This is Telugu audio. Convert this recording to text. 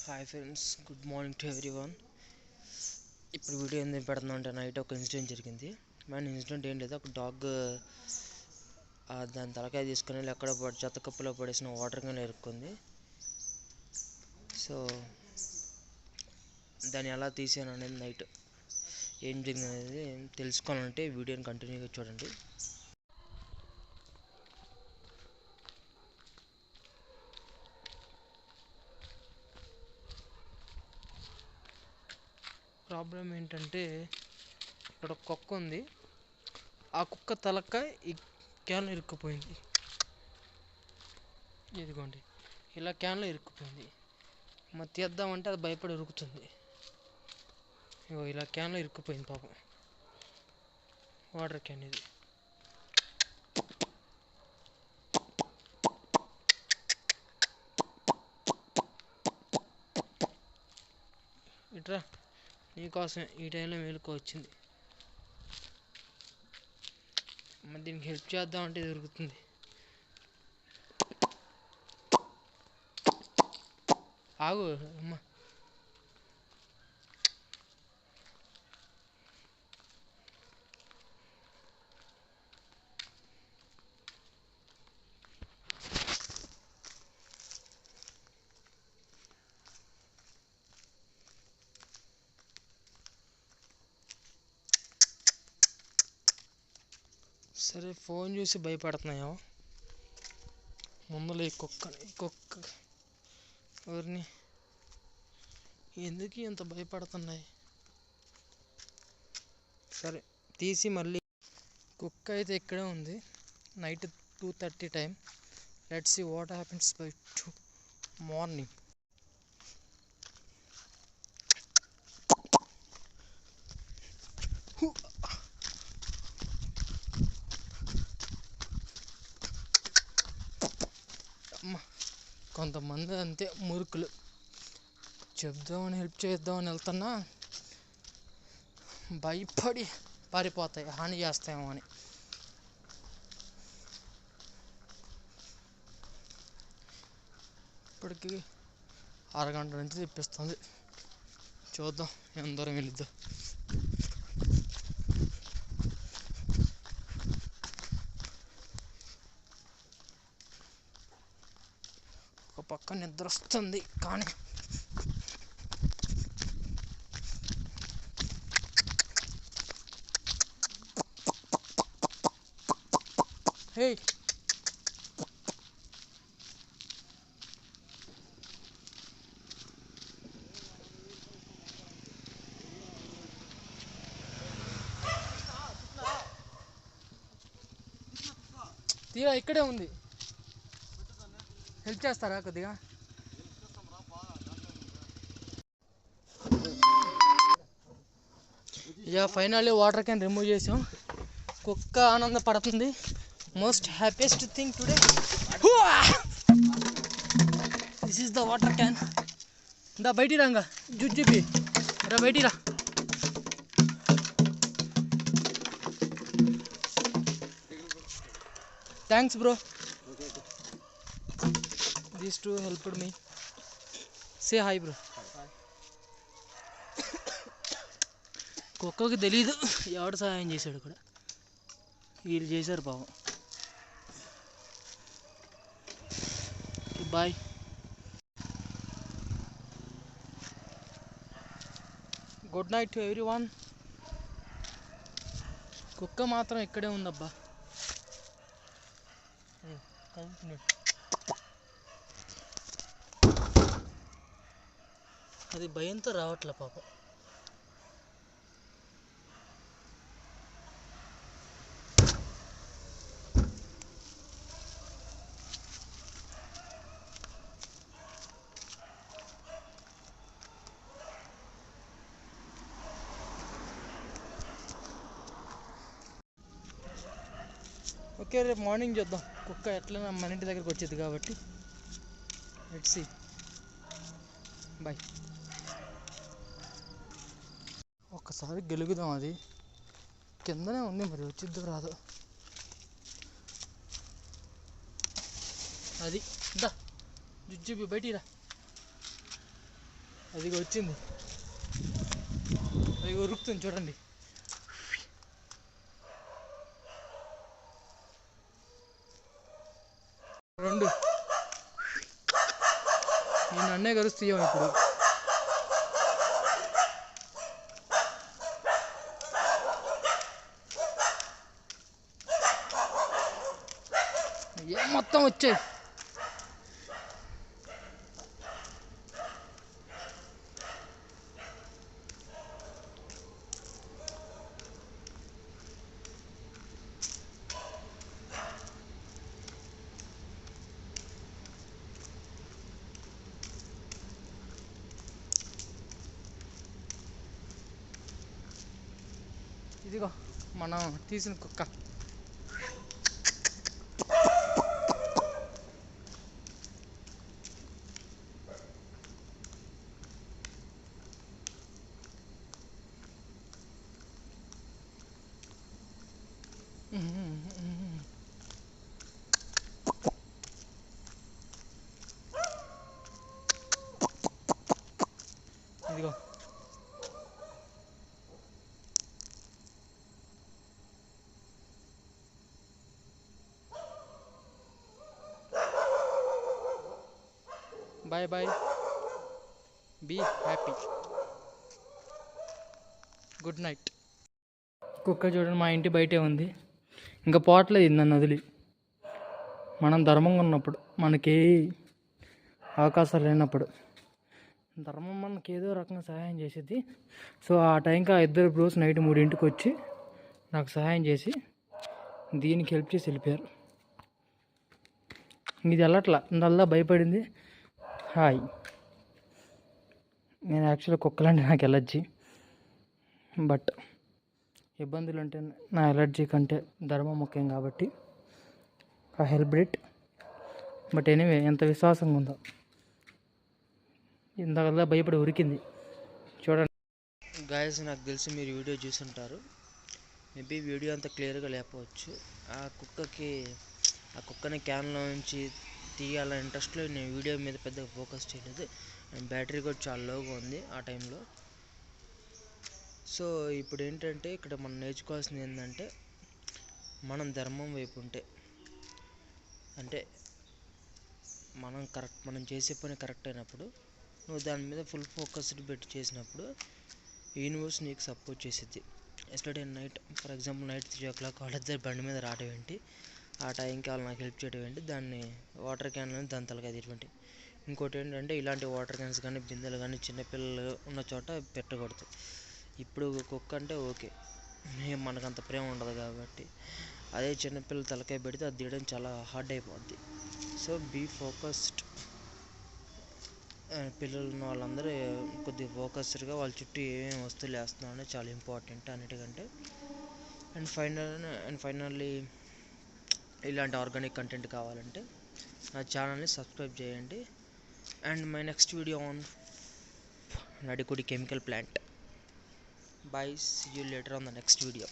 Hi friends, good morning to everyone. ఇప్పుడు వీడియో ఎందుకు పెడుతున్నాం అంటే నైట్ ఒక ఇన్సిడెంట్ జరిగింది. ఇన్సిడెంట్ ఏం లేదు, ఒక డాగ్ దాని తలకాయ తీసుకుని ఎక్కడ చెత్త కప్పులో పడేసిన వాటర్ కానీ ఇరుక్కుంది. సో దాన్ని ఎలా తీసాను అనేది నైట్ ఏం జరిగింది అనేది తెలుసుకోవాలంటే వీడియోని కంటిన్యూగా చూడండి. ప్రాబ్లం ఏంటంటే ఇక్కడ ఒక కుక్క ఉంది. ఆ కుక్క తలకాయ ఈ క్యాన్లో ఇరుక్కుపోయింది. ఇదిగోండి, ఇలా క్యాన్లో ఇరుక్కుపోయింది. మరి తీద్దామంటే అది భయపడి ఉరుకుతుంది. ఇగో ఇలా క్యాన్లో ఇరుక్కుపోయింది పాపం. వాటర్ క్యాన్ ఇది. ఇట్రా, నీకోసం ఈ టైంలో మేలుకో వచ్చింది. మరి దీనికి హెల్ప్ చేద్దామంటే దొరుకుతుంది. ఆగు అమ్మా. సరే, ఫోన్ చూసి భయపడుతున్నాయో ముందులో ఈ కుక్క ఎవరిని ఎందుకు ఇంత భయపడుతున్నాయి? సరే తీసి మళ్ళీ కుక్క అయితే ఇక్కడే ఉంది. Night 2:30 time. Let's see what happens by morning. కొంతమంది అంతే మురుకులు, చెప్దామని హెల్ప్ చేద్దామని వెళ్తున్నా భయపడి పారిపోతాయి, హాని చేస్తాయేమో అని. ఇప్పటికి అరగంట నుంచి తెప్పిస్తుంది. చూద్దాం ఎంత దూరం వెళ్ళిద్దాం. ఒక పక్క నిద్ర వస్తుంది కానీ హే తీరా ఇక్కడే ఉంది. హెల్ప్ చేస్తారా కొద్దిగా? ఇక ఫైనల్లీ వాటర్ క్యాన్ రిమూవ్ చేసాం. కుక్క ఆనందపడుతుంది. Most happiest thing today, this is the water can. దా బయటికి రాంగా జుజ్జుపి రా, బయటికి రా. Thanks bro, these two helped me. Say hi bro. కుక్కకి తెలీదు ఎవడు సహాయం చేశాడు కూడా, వీళ్ళు చేశారు పాపం. Bye. Good night to everyone. కుక్క మాత్రం ఇక్కడే ఉందబ్బా. అది భయంతో రావట్లే పాపం. ఓకే, రేపు మార్నింగ్ చూద్దాం. కుక్క ఎట్లైనా మన ఇంటి దగ్గరికి వచ్చేది కాబట్టి లెట్స్ సీ. బాయ్. ఒక్కసారి గెలుగుదాం. అది కిందనే ఉంది, మరి వచ్చిద్దో రాదో. అది దా జుజ్జుబి బయటికి రా. అది వచ్చింది, అది ఉరుకుతుంది చూడండి. రెండు నేను నన్నే కలుస్తాయో ఇప్పుడు. ఏం మొత్తం వచ్చాయి. ఇదిగో మనం తీసిన కుక్క. ఇదిగో bye bye, be happy, good night. కుక్క చూడండి మా ఇంటి బయటే ఉంది, ఇంకా పోవట్లేదు నన్ను వదిలి. మనం ధర్మంగా ఉన్నప్పుడు, మనకి అవకాశాలు లేనప్పుడు ధర్మం మనకి ఏదో రకంగా సహాయం చేసేది. సో ఆ టైంకి ఆ ఇద్దరు బ్రోస్ నైట్ 3ంటికి వచ్చి నాకు సహాయం చేసి దీనికి హెల్ప్ చేసి వెళ్ళిపోయారు. ఇది వెళ్ళట్లా, ఇందల్లా భయపడింది. హాయ్, నేను యాక్చువల్గా కుక్కలంటే నాకు ఎలర్జీ, బట్ ఇబ్బందులు అంటే నా ఎలర్జీ కంటే ధర్మం ముఖ్యం కాబట్టి I help it. But anyway, ఎంత విశ్వాసంగా ఉందో, ఇందాకల్లా భయపడి ఉరికింది చూడండి. గాయస్, నాకు తెలిసి మీరు వీడియో చూసుంటారు. మేబీ వీడియో అంత క్లియర్గా లేకపోవచ్చు. ఆ కుక్కని క్యాన్లో నుంచి తీయాలనే ఇంట్రెస్ట్లో నేను వీడియో మీద పెద్దగా ఫోకస్ చేయలేదు. అండ్ బ్యాటరీ కూడా చాలా లోగా ఉంది ఆ టైంలో. సో ఇప్పుడు ఏంటంటే ఇక్కడ మనం నేర్చుకోవాల్సింది ఏంటంటే, మనం ధర్మం వైపు ఉంటే, అంటే మనం చేసే పని కరెక్ట్ అయినప్పుడు, నువ్వు దాని మీద ఫుల్ ఫోకస్డ్ పెట్టి చేసినప్పుడు యూనివర్స్ నీకు సపోర్ట్ చేసిద్ది. Yesterday night, for example night 3 o'clock వాళ్ళిద్దరు బండి మీద రావడం ఏంటి, ఆ టైంకి వాళ్ళు నాకు హెల్ప్ చేయడం ఏంటి, దాన్ని వాటర్ క్యాన్లను దాని తలకాయ తీయడం. ఇంకోటి ఏంటంటే, ఇలాంటి వాటర్ క్యాన్స్ కానీ బిందెలు కానీ చిన్నపిల్లలు ఉన్న చోట పెట్టకూడదు. ఇప్పుడు కుక్క అంటే ఓకే, మనకంత ప్రేమ ఉండదు కాబట్టి, అదే చిన్నపిల్లలు తలకాయ పెడితే అది తీయడం చాలా హార్డ్ అయిపోద్ది. So be focused. పిల్లలు ఉన్న వాళ్ళందరూ కొద్దిగా ఫోకస్డ్గా వాళ్ళ చుట్టూ ఏమేమి వస్తువులు వేస్తున్నాం అనేది చాలా ఇంపార్టెంట్ అన్నిటికంటే. అండ్ ఫైనల్లీ ఇలాంటి ఆర్గానిక్ కంటెంట్ కావాలంటే నా ఛానల్ని సబ్స్క్రైబ్ చేయండి. And my next video on Nadikudi chemical plant. Bye, see you later on the next video.